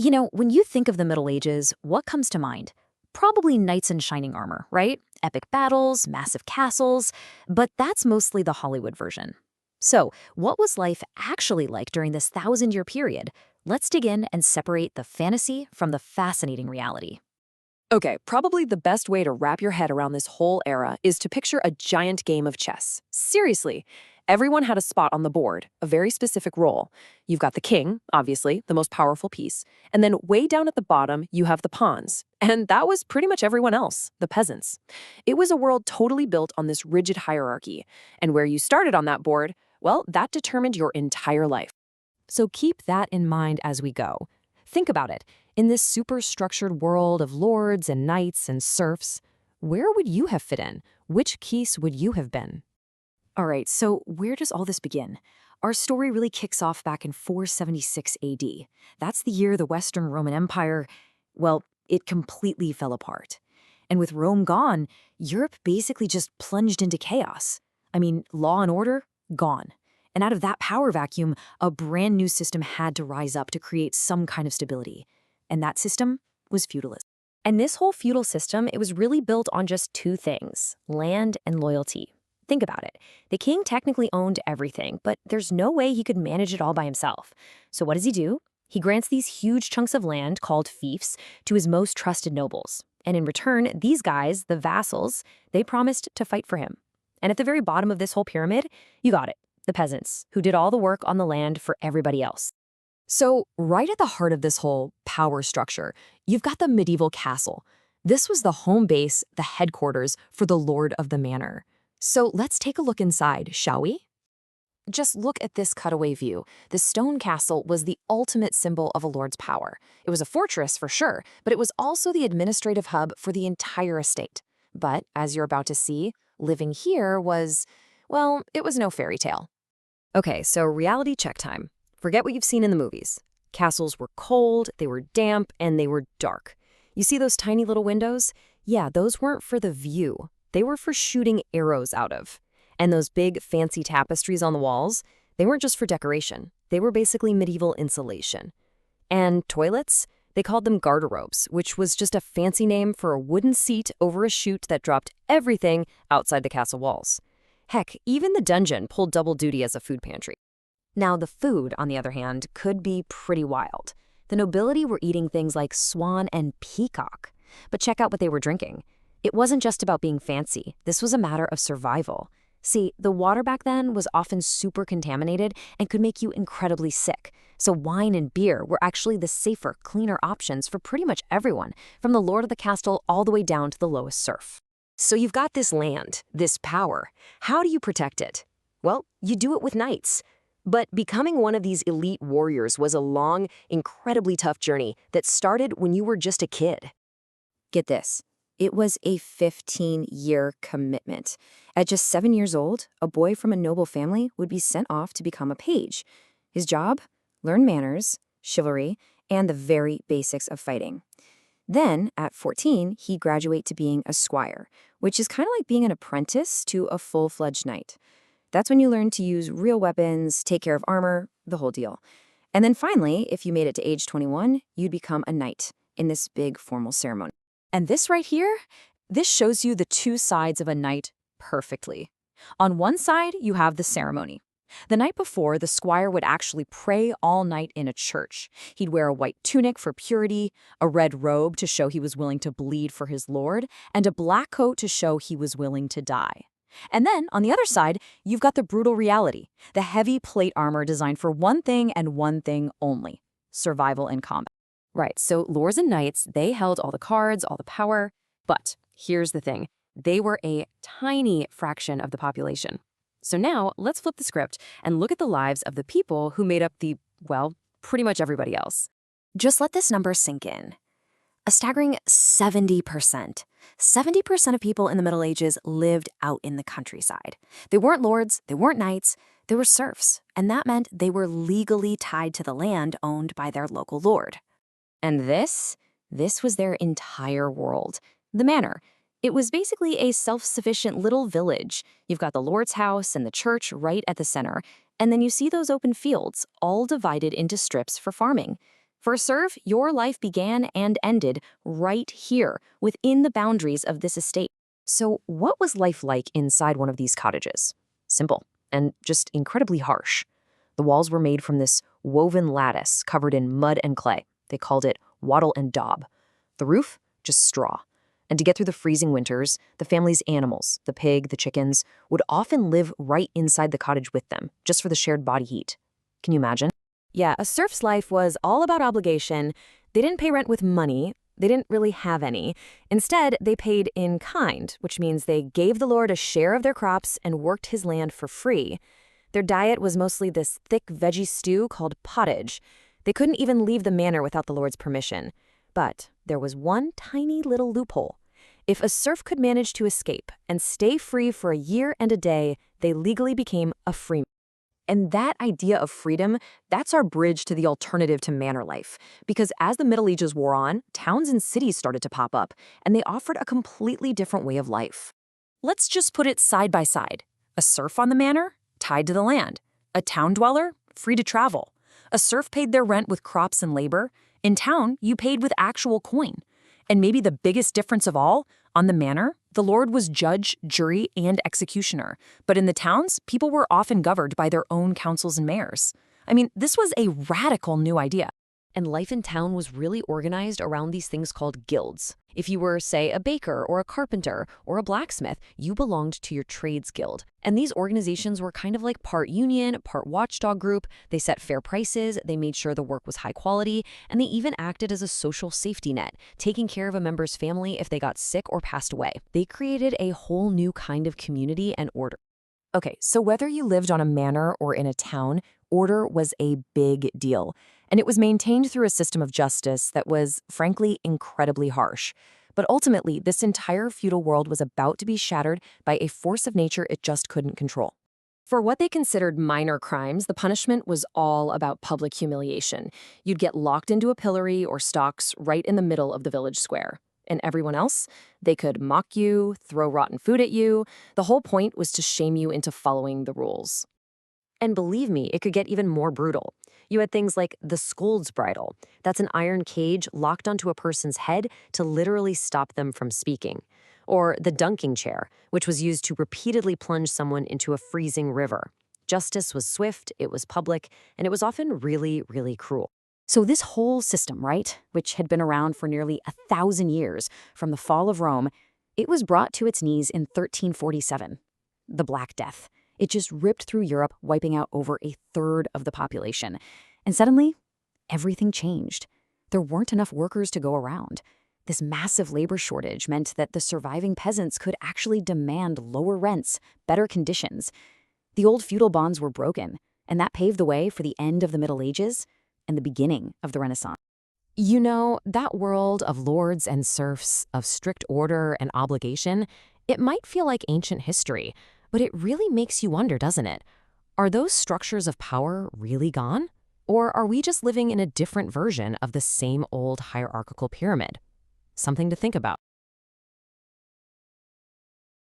When you think of the Middle Ages, what comes to mind? Probably knights in shining armor, right? Epic battles, massive castles, but that's mostly the Hollywood version. So, what was life actually like during this thousand-year period? Let's dig in and separate the fantasy from the fascinating reality. Okay, probably the best way to wrap your head around this whole era is to picture a giant game of chess. Seriously, everyone had a spot on the board, a very specific role. You've got the king, obviously, the most powerful piece, and then way down at the bottom, you have the pawns. And that was pretty much everyone else, the peasants. It was a world totally built on this rigid hierarchy, and where you started on that board, well, that determined your entire life. So keep that in mind as we go. Think about it. In this super-structured world of lords and knights and serfs, where would you have fit in? Which Keese would you have been? All right, so where does all this begin? Our story really kicks off back in 476 AD. That's the year the Western Roman Empire, well, it completely fell apart. And with Rome gone, Europe basically just plunged into chaos. I mean, law and order, gone. And out of that power vacuum, a brand new system had to rise up to create some kind of stability. And that system was feudalism. And this whole feudal system, it was really built on just two things, land and loyalty. Think about it. The king technically owned everything, but there's no way he could manage it all by himself. So what does he do? He grants these huge chunks of land, called fiefs, to his most trusted nobles. And in return, these guys, the vassals, they promised to fight for him. And at the very bottom of this whole pyramid, you got it, the peasants, who did all the work on the land for everybody else. So, right at the heart of this whole power structure, you've got the medieval castle. This was the home base, the headquarters for the lord of the manor. So let's take a look inside, shall we? Just look at this cutaway view. The stone castle was the ultimate symbol of a lord's power. It was a fortress for sure, but it was also the administrative hub for the entire estate. But, as you're about to see, living here was, well, it was no fairy tale. Okay, so reality check time. Forget what you've seen in the movies. Castles were cold, they were damp, and they were dark. You see those tiny little windows? Yeah, those weren't for the view. They were for shooting arrows out of. And those big, fancy tapestries on the walls, they weren't just for decoration. They were basically medieval insulation. And toilets? They called them garderobes, which was just a fancy name for a wooden seat over a chute that dropped everything outside the castle walls. Heck, even the dungeon pulled double duty as a food pantry. Now, the food, on the other hand, could be pretty wild. The nobility were eating things like swan and peacock. But check out what they were drinking. It wasn't just about being fancy. This was a matter of survival. See, the water back then was often super contaminated and could make you incredibly sick. So wine and beer were actually the safer, cleaner options for pretty much everyone, from the lord of the castle all the way down to the lowest serf. So you've got this land, this power. How do you protect it? Well, you do it with knights. But becoming one of these elite warriors was a long, incredibly tough journey that started when you were just a kid. Get this. It was a 15-year commitment. At just 7 years old, a boy from a noble family would be sent off to become a page. His job? Learn manners, chivalry, and the very basics of fighting. Then, at 14, he'd graduate to being a squire, which is kind of like being an apprentice to a full-fledged knight. That's when you learn to use real weapons, take care of armor, the whole deal. And then finally, if you made it to age 21, you'd become a knight in this big formal ceremony. And this right here, this shows you the two sides of a knight perfectly. On one side, you have the ceremony. The night before, the squire would actually pray all night in a church. He'd wear a white tunic for purity, a red robe to show he was willing to bleed for his lord, and a black coat to show he was willing to die. And then, on the other side, you've got the brutal reality, the heavy plate armor designed for one thing and one thing only, survival in combat. Right, so lords and knights, they held all the cards, all the power, but here's the thing, they were a tiny fraction of the population. So now, let's flip the script and look at the lives of the people who made up the, well, pretty much everybody else. Just let this number sink in. A staggering 70%. 70% of people in the Middle Ages lived out in the countryside. They weren't lords, they weren't knights, they were serfs, and that meant they were legally tied to the land owned by their local lord. And this was their entire world. The manor. It was basically a self-sufficient little village. You've got the lord's house and the church right at the center, and then you see those open fields, all divided into strips for farming. For a serf, your life began and ended right here, within the boundaries of this estate. So, what was life like inside one of these cottages? Simple and just incredibly harsh. The walls were made from this woven lattice covered in mud and clay. They called it wattle and daub. The roof, just straw. And to get through the freezing winters, the family's animals, the pig, the chickens, would often live right inside the cottage with them, just for the shared body heat. Can you imagine? Yeah, a serf's life was all about obligation. They didn't pay rent with money. They didn't really have any. Instead, they paid in kind, which means they gave the Lord a share of their crops and worked his land for free. Their diet was mostly this thick veggie stew called pottage. They couldn't even leave the manor without the Lord's permission. But there was one tiny little loophole. If a serf could manage to escape and stay free for a year and a day, they legally became a freeman. And that idea of freedom, that's our bridge to the alternative to manor life. Because as the Middle Ages wore on, towns and cities started to pop up, and they offered a completely different way of life. Let's just put it side by side. A serf on the manor, tied to the land. A town dweller, free to travel. A serf paid their rent with crops and labor. In town, you paid with actual coin. And maybe the biggest difference of all, on the manor, the Lord was judge, jury, and executioner. But in the towns, people were often governed by their own councils and mayors. I mean, this was a radical new idea. And life in town was really organized around these things called guilds. If you were, say, a baker or a carpenter or a blacksmith, you belonged to your trades guild. And these organizations were kind of like part union, part watchdog group. They set fair prices, they made sure the work was high quality, and they even acted as a social safety net, taking care of a member's family if they got sick or passed away. They created a whole new kind of community and order. Okay, so whether you lived on a manor or in a town, order was a big deal. And it was maintained through a system of justice that was, frankly, incredibly harsh. But ultimately, this entire feudal world was about to be shattered by a force of nature it just couldn't control. For what they considered minor crimes, the punishment was all about public humiliation. You'd get locked into a pillory or stocks right in the middle of the village square. And everyone else, they could mock you, throw rotten food at you. The whole point was to shame you into following the rules. And believe me, it could get even more brutal. You had things like the scold's bridle. That's an iron cage locked onto a person's head to literally stop them from speaking. Or the dunking chair, which was used to repeatedly plunge someone into a freezing river. Justice was swift, it was public, and it was often really, really cruel. So this whole system, right, which had been around for nearly 1,000 years from the fall of Rome, it was brought to its knees in 1347. The Black Death. It just ripped through Europe, wiping out over a third of the population. And suddenly, everything changed. There weren't enough workers to go around. This massive labor shortage meant that the surviving peasants could actually demand lower rents, better conditions. The old feudal bonds were broken, and that paved the way for the end of the Middle Ages and the beginning of the Renaissance. You know, that world of lords and serfs, of strict order and obligation, it might feel like ancient history, but it really makes you wonder, doesn't it? Are those structures of power really gone? Or are we just living in a different version of the same old hierarchical pyramid? Something to think about.